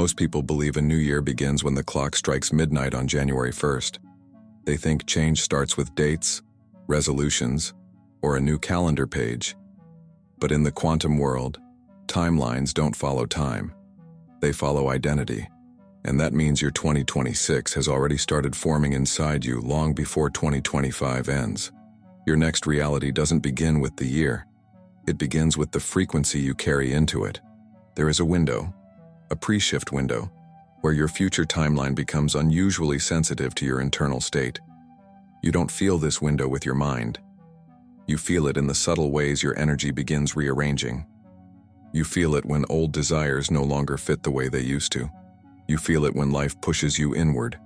Most people believe a new year begins when the clock strikes midnight on January 1st. They think change starts with dates, resolutions, or a new calendar page. But in the quantum world, timelines don't follow time. They follow identity. And that means your 2026 has already started forming inside you long before 2025 ends. Your next reality doesn't begin with the year. It begins with the frequency you carry into it. There is a window, a pre-shift window, where your future timeline becomes unusually sensitive to your internal state. You don't feel this window with your mind. You feel it in the subtle ways your energy begins rearranging. You feel it when old desires no longer fit the way they used to. You feel it when life pushes you inward,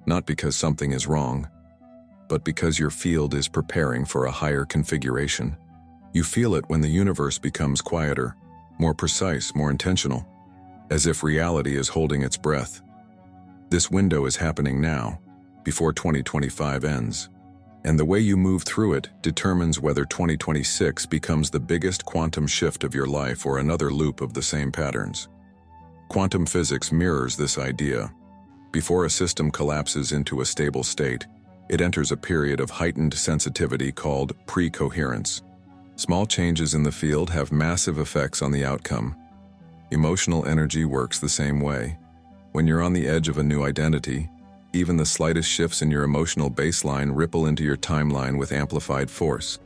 not because something is wrong, but because your field is preparing for a higher configuration. You feel it when the universe becomes quieter, more precise, more intentional, as if reality is holding its breath. This window is happening now, before 2025 ends, and the way you move through it determines whether 2026 becomes the biggest quantum shift of your life or another loop of the same patterns. Quantum physics mirrors this idea. Before a system collapses into a stable state, it enters a period of heightened sensitivity called pre-coherence. Small changes in the field have massive effects on the outcome. Emotional energy works the same way. When you're on the edge of a new identity, even the slightest shifts in your emotional baseline ripple into your timeline with amplified force.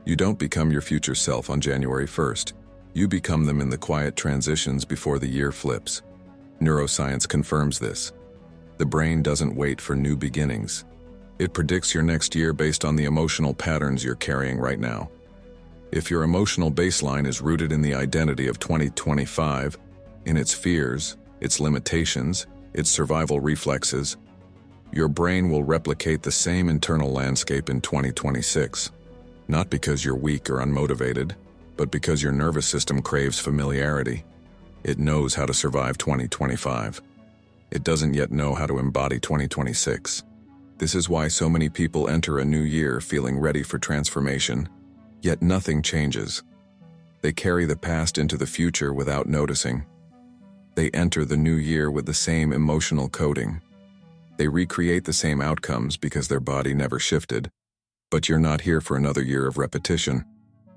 You don't become your future self on January 1st. You become them in the quiet transitions before the year flips. Neuroscience confirms this. The brain doesn't wait for new beginnings. It predicts your next year based on the emotional patterns you're carrying right now. If your emotional baseline is rooted in the identity of 2025, in its fears, its limitations, its survival reflexes, your brain will replicate the same internal landscape in 2026. Not because you're weak or unmotivated, but because your nervous system craves familiarity. It knows how to survive 2025. It doesn't yet know how to embody 2026. This is why so many people enter a new year feeling ready for transformation, yet nothing changes. They carry the past into the future without noticing. They enter the new year with the same emotional coding. They recreate the same outcomes because their body never shifted. But you're not here for another year of repetition.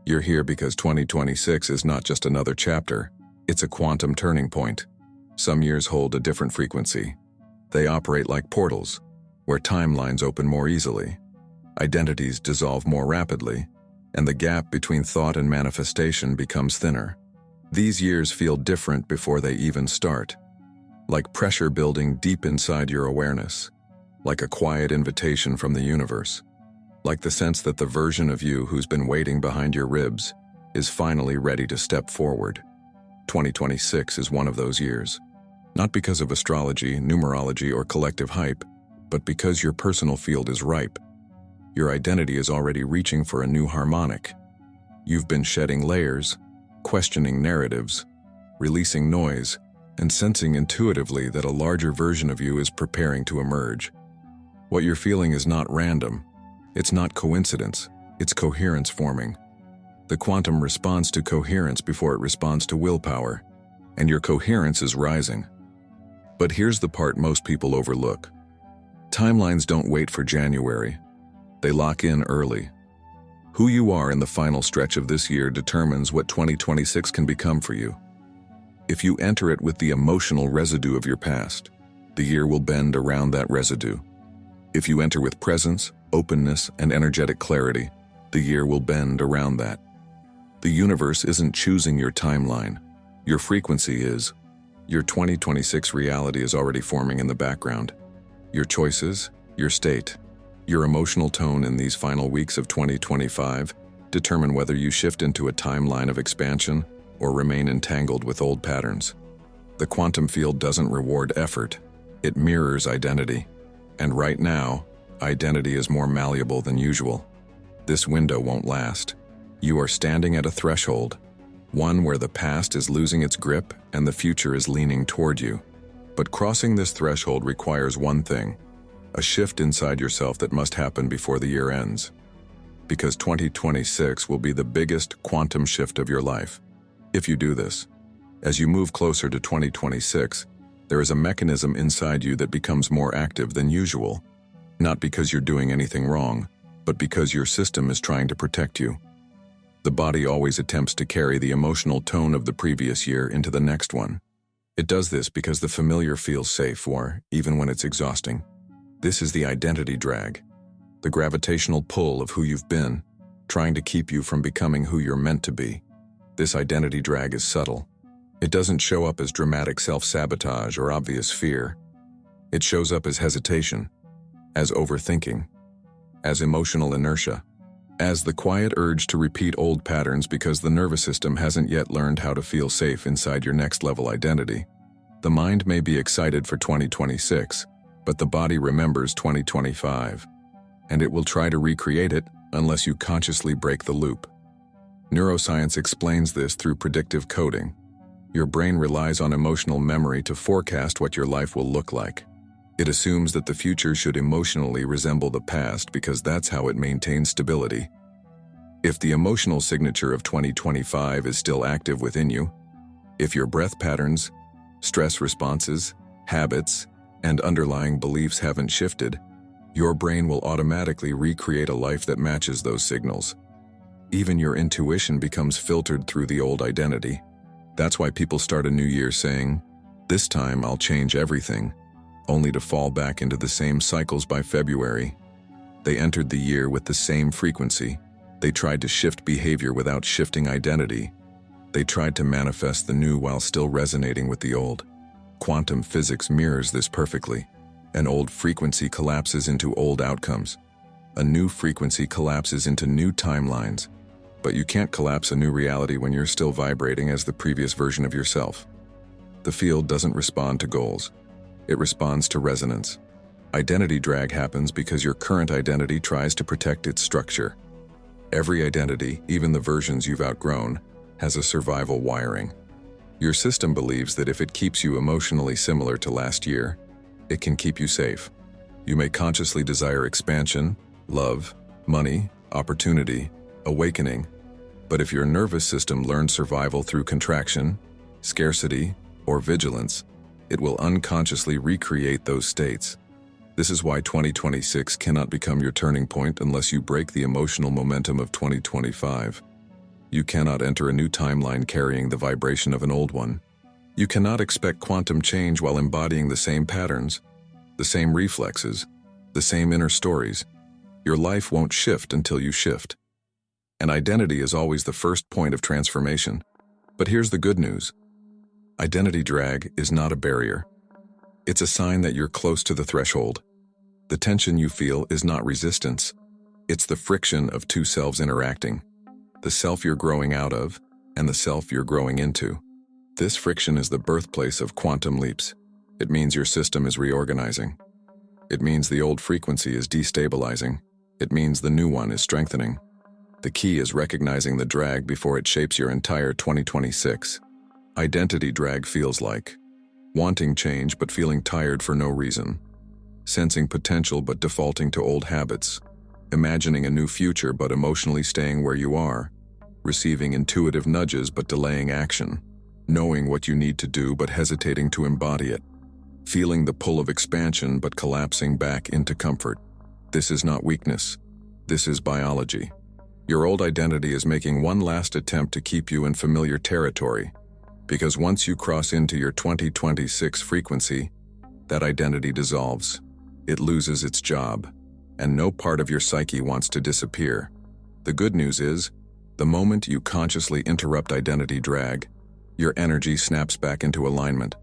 You're here because 2026 is not just another chapter, it's a quantum turning point. Some years hold a different frequency. They operate like portals, where timelines open more easily, identities dissolve more rapidly, and the gap between thought and manifestation becomes thinner. These years feel different before they even start, like pressure building deep inside your awareness, like a quiet invitation from the universe. Like the sense that the version of you who's been waiting behind your ribs is finally ready to step forward. 2026 is one of those years. Not because of astrology, numerology, or collective hype, but because your personal field is ripe. Your identity is already reaching for a new harmonic. You've been shedding layers, questioning narratives, releasing noise, and sensing intuitively that a larger version of you is preparing to emerge. What you're feeling is not random. It's not coincidence, it's coherence forming. The quantum responds to coherence before it responds to willpower, and your coherence is rising. But here's the part most people overlook. Timelines don't wait for January. They lock in early. Who you are in the final stretch of this year determines what 2026 can become for you. If you enter it with the emotional residue of your past, the year will bend around that residue. If you enter with presence, openness, and energetic clarity, the year will bend around that. The universe isn't choosing your timeline. Your frequency is. Your 2026 reality is already forming in the background. Your choices, your state, your emotional tone in these final weeks of 2025 determine whether you shift into a timeline of expansion or remain entangled with old patterns. The quantum field doesn't reward effort. It mirrors identity. And right now, identity is more malleable than usual. This window won't last. You are standing at a threshold, one where the past is losing its grip and the future is leaning toward you. But crossing this threshold requires one thing, a shift inside yourself that must happen before the year ends. Because 2026 will be the biggest quantum shift of your life. If you do this, as you move closer to 2026, There is a mechanism inside you that becomes more active than usual, not because you're doing anything wrong, but because your system is trying to protect you. The body always attempts to carry the emotional tone of the previous year into the next one. It does this because the familiar feels safe, even when it's exhausting. This is the identity drag, the gravitational pull of who you've been, trying to keep you from becoming who you're meant to be. This identity drag is subtle. It doesn't show up as dramatic self-sabotage or obvious fear. It shows up as hesitation, as overthinking, as emotional inertia, as the quiet urge to repeat old patterns because the nervous system hasn't yet learned how to feel safe inside your next-level identity. The mind may be excited for 2026, but the body remembers 2025, and it will try to recreate it unless you consciously break the loop. Neuroscience explains this through predictive coding. Your brain relies on emotional memory to forecast what your life will look like. It assumes that the future should emotionally resemble the past because that's how it maintains stability. If the emotional signature of 2025 is still active within you, if your breath patterns, stress responses, habits, and underlying beliefs haven't shifted, your brain will automatically recreate a life that matches those signals. Even your intuition becomes filtered through the old identity. That's why people start a new year saying, "This time I'll change everything," only to fall back into the same cycles by February. They entered the year with the same frequency. They tried to shift behavior without shifting identity. They tried to manifest the new while still resonating with the old. Quantum physics mirrors this perfectly. An old frequency collapses into old outcomes. A new frequency collapses into new timelines. But you can't collapse a new reality when you're still vibrating as the previous version of yourself. The field doesn't respond to goals. It responds to resonance. Identity drag happens because your current identity tries to protect its structure. Every identity, even the versions you've outgrown, has a survival wiring. Your system believes that if it keeps you emotionally similar to last year, it can keep you safe. You may consciously desire expansion, love, money, opportunity, awakening, but if your nervous system learns survival through contraction, scarcity, or vigilance, it will unconsciously recreate those states. This is why 2026 cannot become your turning point unless you break the emotional momentum of 2025. You cannot enter a new timeline carrying the vibration of an old one. You cannot expect quantum change while embodying the same patterns, the same reflexes, the same inner stories. Your life won't shift until you shift. And identity is always the first point of transformation. But here's the good news. Identity drag is not a barrier. It's a sign that you're close to the threshold. The tension you feel is not resistance. It's the friction of two selves interacting. The self you're growing out of and the self you're growing into. This friction is the birthplace of quantum leaps. It means your system is reorganizing. It means the old frequency is destabilizing. It means the new one is strengthening. The key is recognizing the drag before it shapes your entire 2026. Identity drag feels like wanting change but feeling tired for no reason, sensing potential but defaulting to old habits, imagining a new future but emotionally staying where you are, receiving intuitive nudges but delaying action, knowing what you need to do but hesitating to embody it, feeling the pull of expansion but collapsing back into comfort. This is not weakness. This is biology. Your old identity is making one last attempt to keep you in familiar territory, because once you cross into your 2026 frequency, that identity dissolves. It loses its job, and no part of your psyche wants to disappear. The good news is, the moment you consciously interrupt identity drag, your energy snaps back into alignment,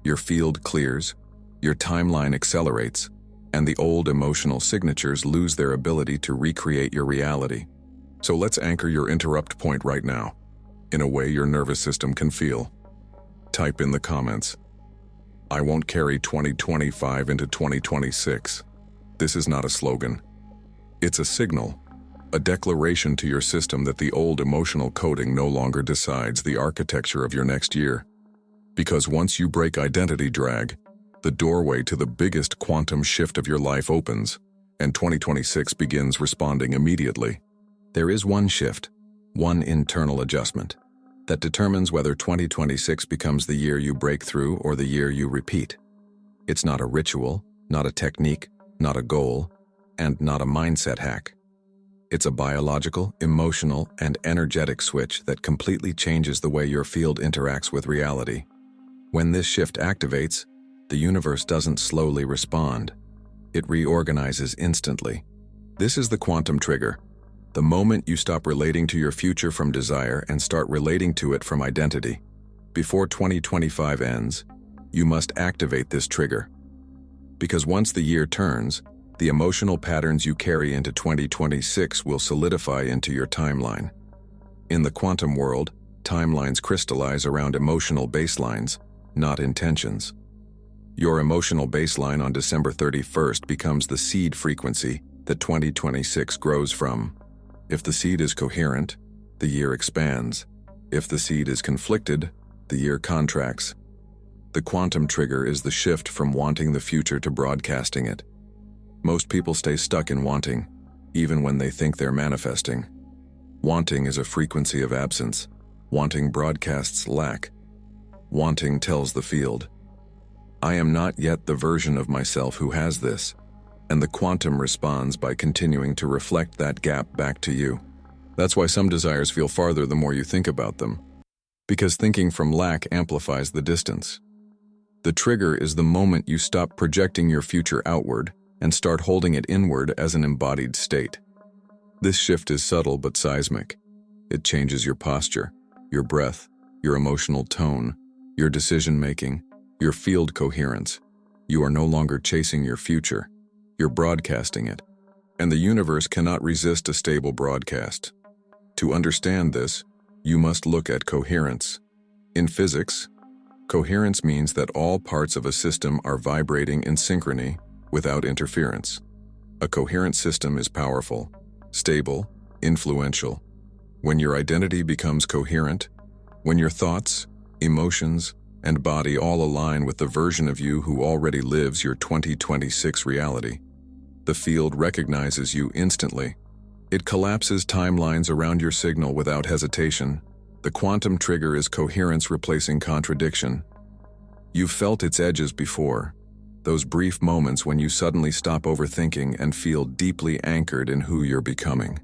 your field clears, your timeline accelerates, and the old emotional signatures lose their ability to recreate your reality. So let's anchor your interrupt point right now, in a way your nervous system can feel. Type in the comments, "I won't carry 2025 into 2026. This is not a slogan. It's a signal, a declaration to your system that the old emotional coding no longer decides the architecture of your next year. Because once you break identity drag, the doorway to the biggest quantum shift of your life opens, and 2026 begins responding immediately. There is one shift, one internal adjustment. that determines whether 2026 becomes the year you break through or the year you repeat. It's not a ritual, not a technique, not a goal, and not a mindset hack. It's a biological, emotional, and energetic switch that completely changes the way your field interacts with reality. When this shift activates, the universe doesn't slowly respond. It reorganizes instantly. This is the quantum trigger, the moment you stop relating to your future from desire and start relating to it from identity. Before 2025 ends, you must activate this trigger. Because once the year turns, the emotional patterns you carry into 2026 will solidify into your timeline. In the quantum world, timelines crystallize around emotional baselines, not intentions. Your emotional baseline on December 31st becomes the seed frequency that 2026 grows from. If the seed is coherent, the year expands. If the seed is conflicted, the year contracts. The quantum trigger is the shift from wanting the future to broadcasting it. Most people stay stuck in wanting, even when they think they're manifesting. Wanting is a frequency of absence. Wanting broadcasts lack. Wanting tells the field, I am not yet the version of myself who has this, and the quantum responds by continuing to reflect that gap back to you. That's why some desires feel farther the more you think about them, because thinking from lack amplifies the distance. The trigger is the moment you stop projecting your future outward and start holding it inward as an embodied state. This shift is subtle but seismic. It changes your posture, your breath, your emotional tone, your decision-making, your field coherence. You are no longer chasing your future. You're broadcasting it. And the universe cannot resist a stable broadcast. To understand this, you must look at coherence. In physics, coherence means that all parts of a system are vibrating in synchrony without interference. A coherent system is powerful, stable, influential. When your identity becomes coherent, when your thoughts, emotions, and body all align with the version of you who already lives your 2026 reality, the field recognizes you instantly. It collapses timelines around your signal without hesitation. The quantum trigger is coherence replacing contradiction. You've felt its edges before, those brief moments when you suddenly stop overthinking and feel deeply anchored in who you're becoming.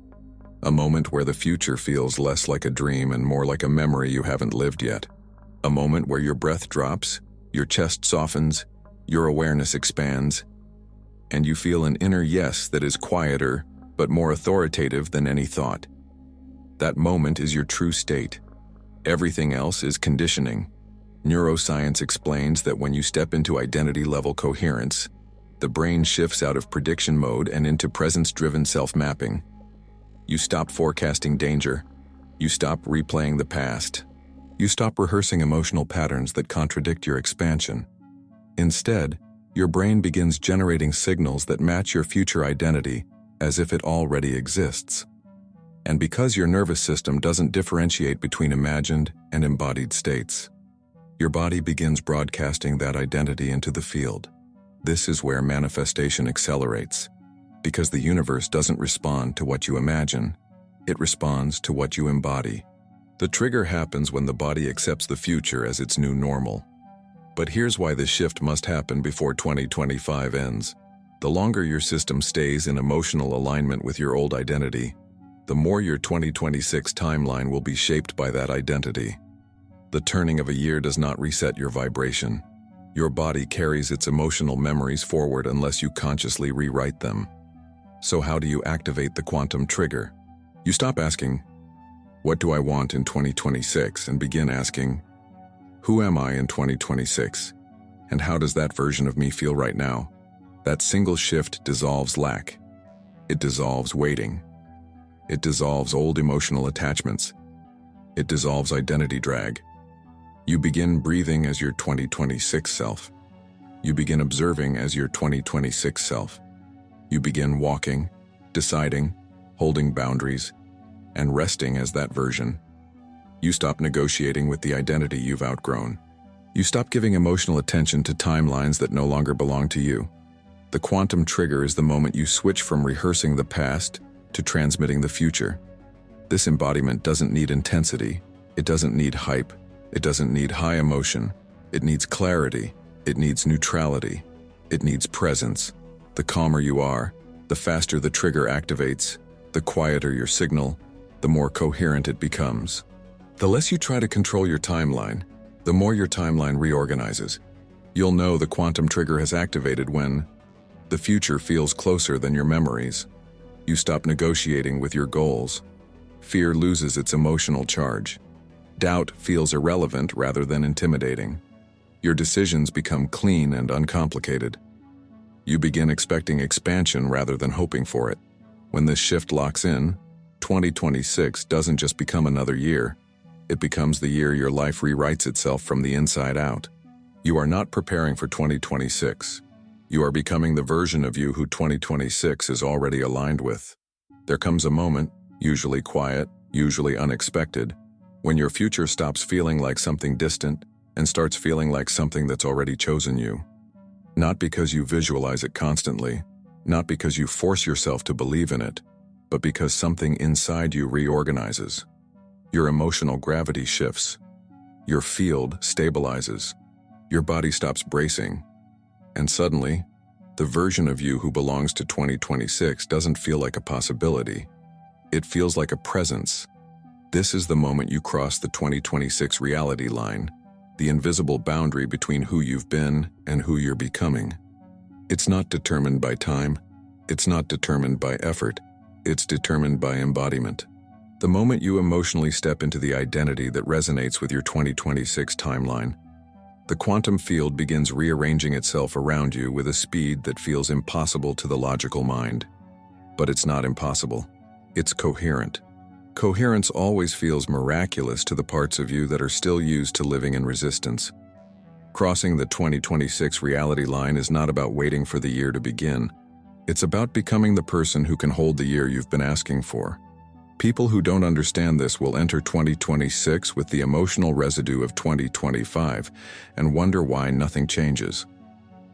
A moment where the future feels less like a dream and more like a memory you haven't lived yet. A moment where your breath drops, your chest softens, your awareness expands, and you feel an inner yes that is quieter but more authoritative than any thought. That moment is your true state. Everything else is conditioning. Neuroscience explains that when you step into identity-level coherence, the brain shifts out of prediction mode and into presence-driven self-mapping. You stop forecasting danger. You stop replaying the past. You stop rehearsing emotional patterns that contradict your expansion. Instead, your brain begins generating signals that match your future identity as if it already exists. And because your nervous system doesn't differentiate between imagined and embodied states, your body begins broadcasting that identity into the field. This is where manifestation accelerates, because the universe doesn't respond to what you imagine, it responds to what you embody. The trigger happens when the body accepts the future as its new normal. But here's why this shift must happen before 2025 ends. The longer your system stays in emotional alignment with your old identity, the more your 2026 timeline will be shaped by that identity. The turning of a year does not reset your vibration. Your body carries its emotional memories forward unless you consciously rewrite them. So how do you activate the quantum trigger? You stop asking, what do I want in 2026, and begin asking, who am I in 2026? And how does that version of me feel right now? That single shift dissolves lack. It dissolves waiting. It dissolves old emotional attachments. It dissolves identity drag. You begin breathing as your 2026 self. You begin observing as your 2026 self. You begin walking, deciding, holding boundaries, and resting as that version. You stop negotiating with the identity you've outgrown. You stop giving emotional attention to timelines that no longer belong to you. The quantum trigger is the moment you switch from rehearsing the past to transmitting the future. This embodiment doesn't need intensity, It doesn't need hype. It doesn't need high emotion. It needs clarity. It needs neutrality. It needs presence. The calmer you are, the faster the trigger activates, the quieter your signal, the more coherent it becomes. The less you try to control your timeline, the more your timeline reorganizes. You'll know the quantum trigger has activated when the future feels closer than your memories. You stop negotiating with your goals. Fear loses its emotional charge. Doubt feels irrelevant rather than intimidating. Your decisions become clean and uncomplicated. You begin expecting expansion rather than hoping for it. When this shift locks in, 2026 doesn't just become another year. It becomes the year your life rewrites itself from the inside out. You are not preparing for 2026. You are becoming the version of you who 2026 is already aligned with. There comes a moment, usually quiet, usually unexpected, when your future stops feeling like something distant and starts feeling like something that's already chosen you. Not because you visualize it constantly, not because you force yourself to believe in it, but because something inside you reorganizes. Your emotional gravity shifts. Your field stabilizes. Your body stops bracing. And suddenly, the version of you who belongs to 2026 doesn't feel like a possibility. It feels like a presence. This is the moment you cross the 2026 reality line, the invisible boundary between who you've been and who you're becoming. It's not determined by time. It's not determined by effort. It's determined by embodiment. The moment you emotionally step into the identity that resonates with your 2026 timeline, the quantum field begins rearranging itself around you with a speed that feels impossible to the logical mind. But it's not impossible. It's coherent. Coherence always feels miraculous to the parts of you that are still used to living in resistance. Crossing the 2026 reality line is not about waiting for the year to begin. It's about becoming the person who can hold the year you've been asking for. People who don't understand this will enter 2026 with the emotional residue of 2025 and wonder why nothing changes.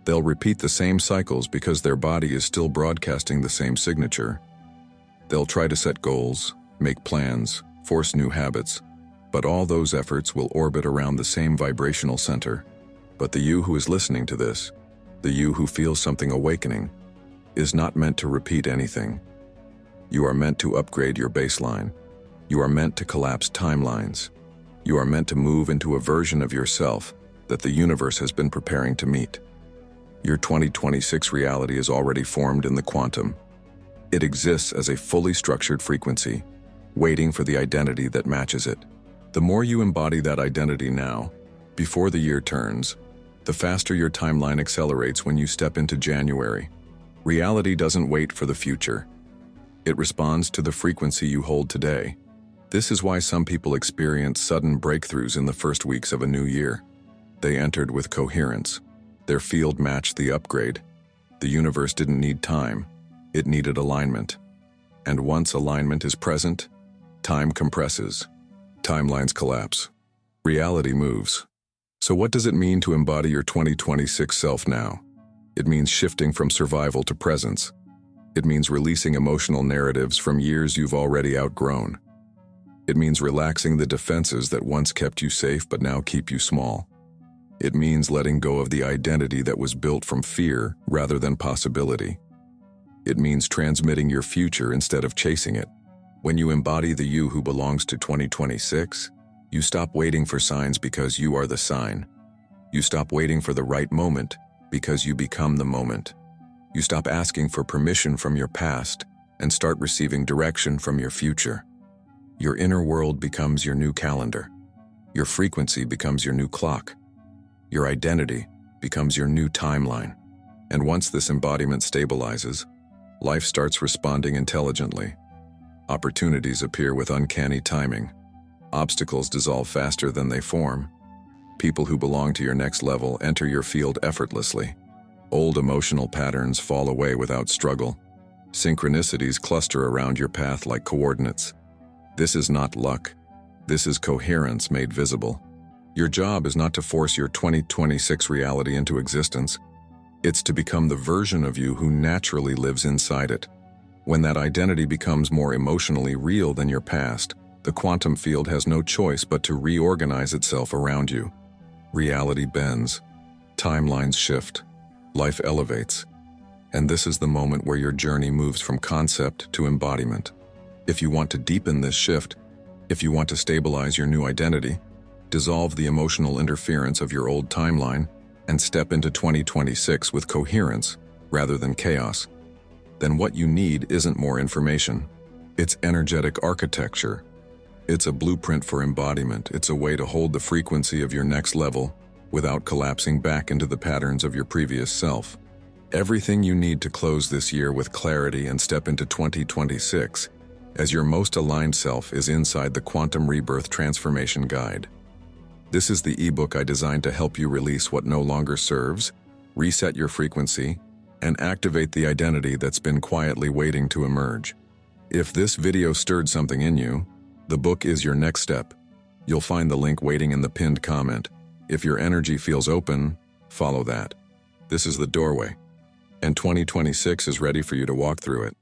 They'll repeat the same cycles because their body is still broadcasting the same signature. They'll try to set goals, make plans, force new habits, but all those efforts will orbit around the same vibrational center. But the you who is listening to this, the you who feels something awakening, is not meant to repeat anything. You are meant to upgrade your baseline. You are meant to collapse timelines. You are meant to move into a version of yourself that the universe has been preparing to meet. Your 2026 reality is already formed in the quantum. It exists as a fully structured frequency, waiting for the identity that matches it. The more you embody that identity now, before the year turns, the faster your timeline accelerates when you step into January. Reality doesn't wait for the future. It responds to the frequency you hold today. This is why some people experience sudden breakthroughs in the first weeks of a new year. They entered with coherence. Their field matched the upgrade. The universe didn't need time. It needed alignment. And once alignment is present, time compresses. Timelines collapse. Reality moves. So what does it mean to embody your 2026 self now? It means shifting from survival to presence. It means releasing emotional narratives from years you've already outgrown. It means relaxing the defenses that once kept you safe but now keep you small. It means letting go of the identity that was built from fear rather than possibility. It means transmitting your future instead of chasing it. When you embody the you who belongs to 2026, you stop waiting for signs because you are the sign. You stop waiting for the right moment because you become the moment. You stop asking for permission from your past and start receiving direction from your future. Your inner world becomes your new calendar. Your frequency becomes your new clock. Your identity becomes your new timeline. And once this embodiment stabilizes, life starts responding intelligently. Opportunities appear with uncanny timing. Obstacles dissolve faster than they form. People who belong to your next level enter your field effortlessly. Old emotional patterns fall away without struggle. Synchronicities cluster around your path like coordinates. This is not luck. This is coherence made visible. Your job is not to force your 2026 reality into existence. It's to become the version of you who naturally lives inside it. When that identity becomes more emotionally real than your past, The quantum field has no choice but to reorganize itself around you. Reality bends, timelines shift, life elevates, and this is the moment where your journey moves from concept to embodiment. If you want to deepen this shift, if you want to stabilize your new identity, dissolve the emotional interference of your old timeline, and step into 2026 with coherence rather than chaos, then what you need isn't more information. It's energetic architecture. It's a blueprint for embodiment. It's a way to hold the frequency of your next level without collapsing back into the patterns of your previous self. Everything you need to close this year with clarity and step into 2026 as your most aligned self is inside the Quantum Rebirth Transformation Guide. This is the ebook I designed to help you release what no longer serves, reset your frequency, and activate the identity that's been quietly waiting to emerge. If this video stirred something in you, the book is your next step. You'll find the link waiting in the pinned comment. If your energy feels open, follow that. This is the doorway, and 2026 is ready for you to walk through it.